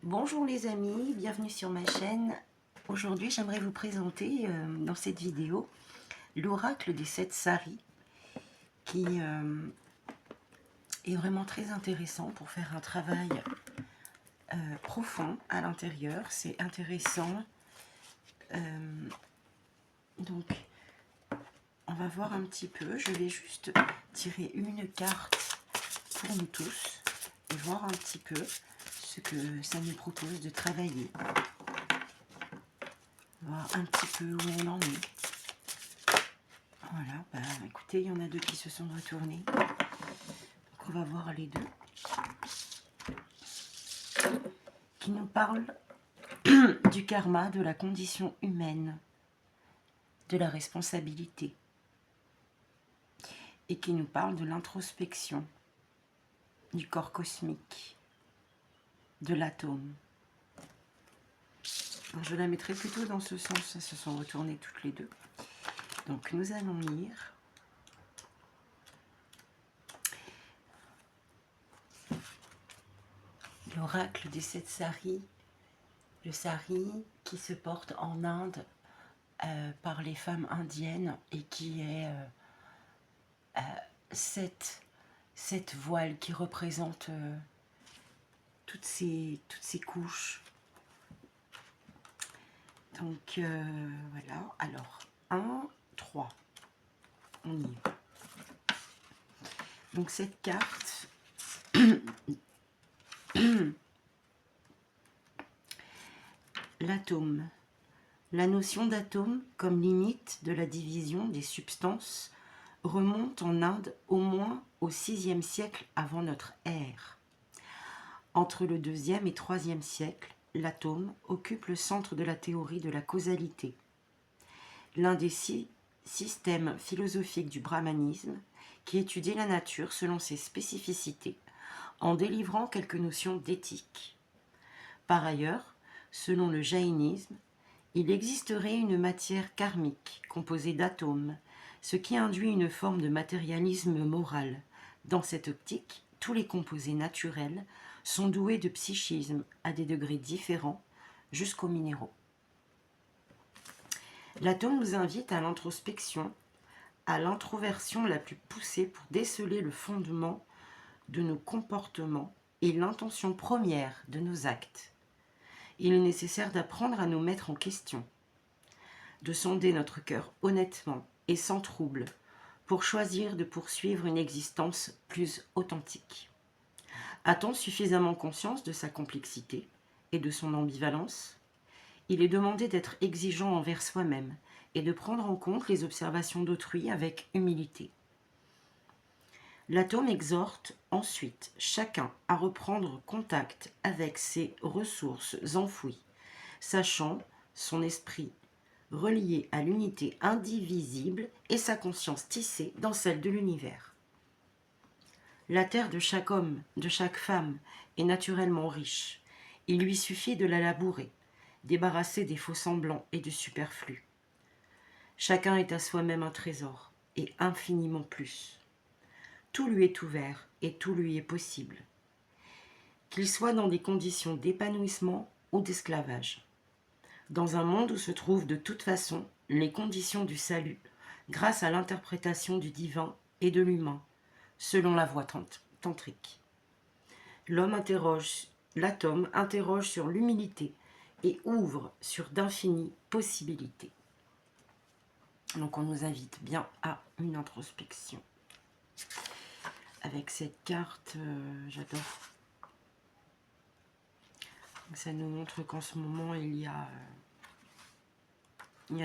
Bonjour les amis, bienvenue sur ma chaîne. Aujourd'hui j'aimerais vous présenter dans cette vidéo l'oracle des 7 saris qui est vraiment très intéressant pour faire un travail profond à l'intérieur. C'est intéressant. Donc on va voir un petit peu. Je vais juste tirer une carte pour nous tous et voir un petit peu ce que ça nous propose de travailler. Voir un petit peu où on en est. Voilà, bah, écoutez, il y en a deux qui se sont retournés. Donc on va voir les deux. Qui nous parlent du karma, de la condition humaine, de la responsabilité. Et qui nous parlent de l'introspection, du corps cosmique, de l'atome. Je la mettrai plutôt dans ce sens, elles se sont retournées toutes les deux. Donc nous allons lire. L'oracle des 7 saris, le sari qui se porte en Inde par les femmes indiennes et qui est cette voile qui représente toutes ces couches. Donc voilà, alors 1, 3, on y est. Donc cette carte, l'atome. La notion d'atome comme limite de la division des substances remonte en Inde au moins au 6e siècle avant notre ère. Entre le 2e et 3e siècle, l'atome occupe le centre de la théorie de la causalité. L'un des 6 systèmes philosophiques du brahmanisme qui étudie la nature selon ses spécificités en délivrant quelques notions d'éthique. Par ailleurs, selon le jaïnisme, il existerait une matière karmique composée d'atomes, ce qui induit une forme de matérialisme moral. Dans cette optique, tous les composés naturels sont doués de psychisme à des degrés différents jusqu'aux minéraux. L'atome nous invite à l'introspection, à l'introversion la plus poussée pour déceler le fondement de nos comportements et l'intention première de nos actes. Il est nécessaire d'apprendre à nous mettre en question, de sonder notre cœur honnêtement et sans trouble pour choisir de poursuivre une existence plus authentique. A-t-on suffisamment conscience de sa complexité et de son ambivalence ? Il est demandé d'être exigeant envers soi-même et de prendre en compte les observations d'autrui avec humilité. L'atome exhorte ensuite chacun à reprendre contact avec ses ressources enfouies, sachant son esprit relié à l'unité indivisible et sa conscience tissée dans celle de l'univers. La terre de chaque homme, de chaque femme est naturellement riche. Il lui suffit de la labourer, débarrasser des faux-semblants et du superflu. Chacun est à soi-même un trésor, et infiniment plus. Tout lui est ouvert et tout lui est possible, qu'il soit dans des conditions d'épanouissement ou d'esclavage. Dans un monde où se trouvent de toute façon les conditions du salut, grâce à l'interprétation du divin et de l'humain, selon la voie tantrique. L'atome interroge sur l'humilité et ouvre sur d'infinies possibilités. Donc on nous invite bien à une introspection. Avec cette carte, j'adore. Ça nous montre qu'en ce moment, il y a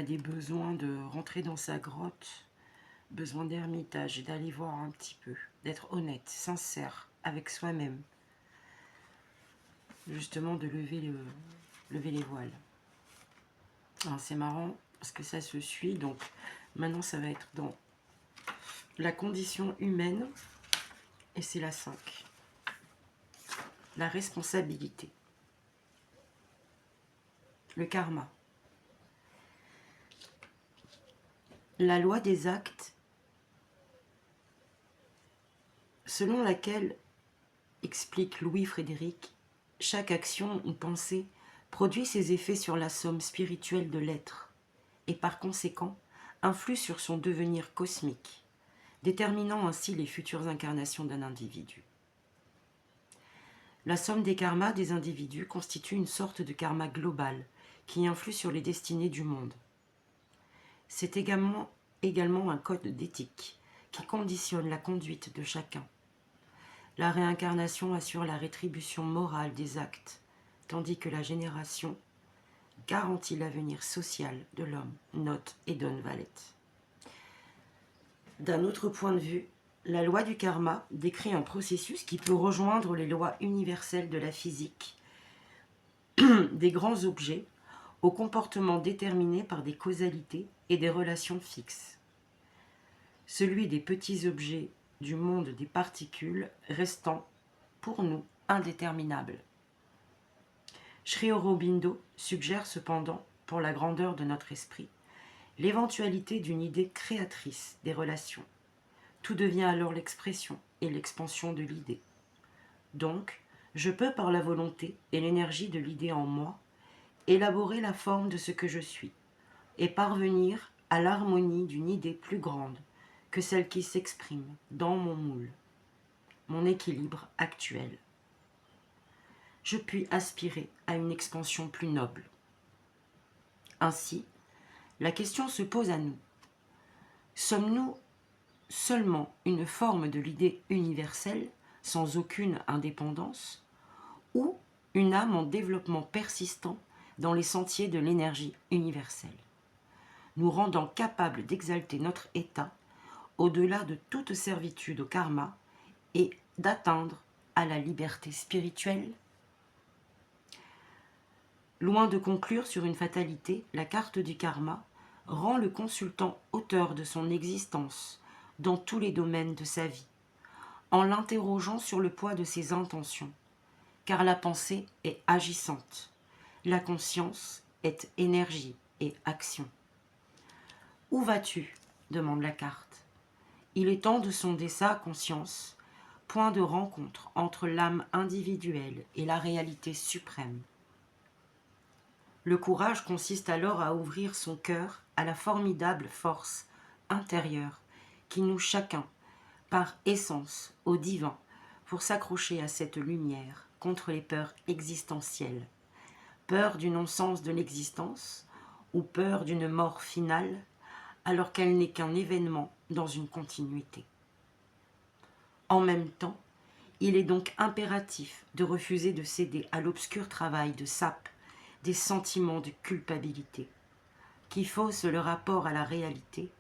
des besoins de rentrer dans sa grotte, besoin d'ermitage et d'aller voir un petit peu, d'être honnête, sincère avec soi-même. Justement, de lever les voiles. Alors c'est marrant parce que ça se suit, donc maintenant ça va être dans la condition humaine et c'est la 5. La responsabilité. Le karma. La loi des actes selon laquelle, explique Louis Frédéric, chaque action ou pensée produit ses effets sur la somme spirituelle de l'être et par conséquent influe sur son devenir cosmique, déterminant ainsi les futures incarnations d'un individu. La somme des karmas des individus constitue une sorte de karma global qui influe sur les destinées du monde. C'est également un code d'éthique qui conditionne la conduite de chacun. La réincarnation assure la rétribution morale des actes, tandis que la génération garantit l'avenir social de l'homme, note Edon Vallet. D'un autre point de vue, la loi du karma décrit un processus qui peut rejoindre les lois universelles de la physique, des grands objets au comportement déterminé par des causalités et des relations fixes. Celui des petits objets du monde des particules restant, pour nous, indéterminable. Sri Aurobindo suggère cependant, pour la grandeur de notre esprit, l'éventualité d'une idée créatrice des relations. Tout devient alors l'expression et l'expansion de l'idée. Donc, je peux par la volonté et l'énergie de l'idée en moi, élaborer la forme de ce que je suis, et parvenir à l'harmonie d'une idée plus grande que celle qui s'exprime dans mon moule, mon équilibre actuel. Je puis aspirer à une expansion plus noble. Ainsi, la question se pose à nous. Sommes-nous seulement une forme de l'idée universelle, sans aucune indépendance, ou une âme en développement persistant dans les sentiers de l'énergie universelle, nous rendant capables d'exalter notre état au-delà de toute servitude au karma et d'atteindre à la liberté spirituelle? Loin de conclure sur une fatalité, la carte du karma rend le consultant auteur de son existence dans tous les domaines de sa vie, en l'interrogeant sur le poids de ses intentions, car la pensée est agissante, la conscience est énergie et action. « Où vas-tu » demande la carte. Il est temps de sonder sa conscience, point de rencontre entre l'âme individuelle et la réalité suprême. Le courage consiste alors à ouvrir son cœur à la formidable force intérieure qui nous chacun, par essence, au divin, pour s'accrocher à cette lumière contre les peurs existentielles. Peur du non-sens de l'existence ou peur d'une mort finale, alors qu'elle n'est qu'un événement dans une continuité. En même temps, il est donc impératif de refuser de céder à l'obscur travail de sape des sentiments de culpabilité, qui faussent le rapport à la réalité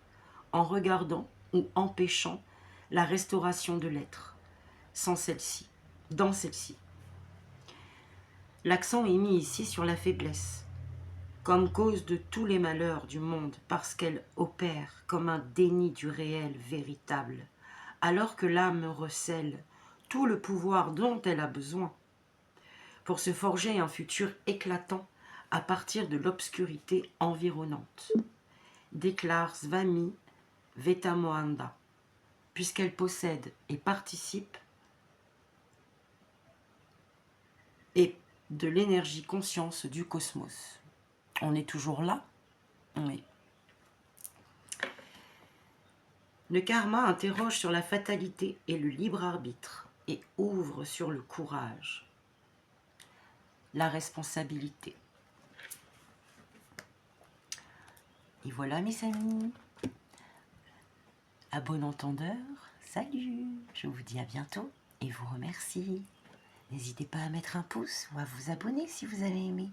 en regardant ou empêchant la restauration de l'être, sans celle-ci, dans celle-ci. L'accent est mis ici sur la faiblesse, comme cause de tous les malheurs du monde, parce qu'elle opère comme un déni du réel véritable, alors que l'âme recèle tout le pouvoir dont elle a besoin pour se forger un futur éclatant à partir de l'obscurité environnante, déclare Swami Vetamohanda, puisqu'elle possède et participe et de l'énergie conscience du cosmos. On est toujours là? Oui. Le karma interroge sur la fatalité et le libre arbitre et ouvre sur le courage, la responsabilité. Et voilà mes amis, à bon entendeur, salut, je vous dis à bientôt et vous remercie. N'hésitez pas à mettre un pouce ou à vous abonner si vous avez aimé.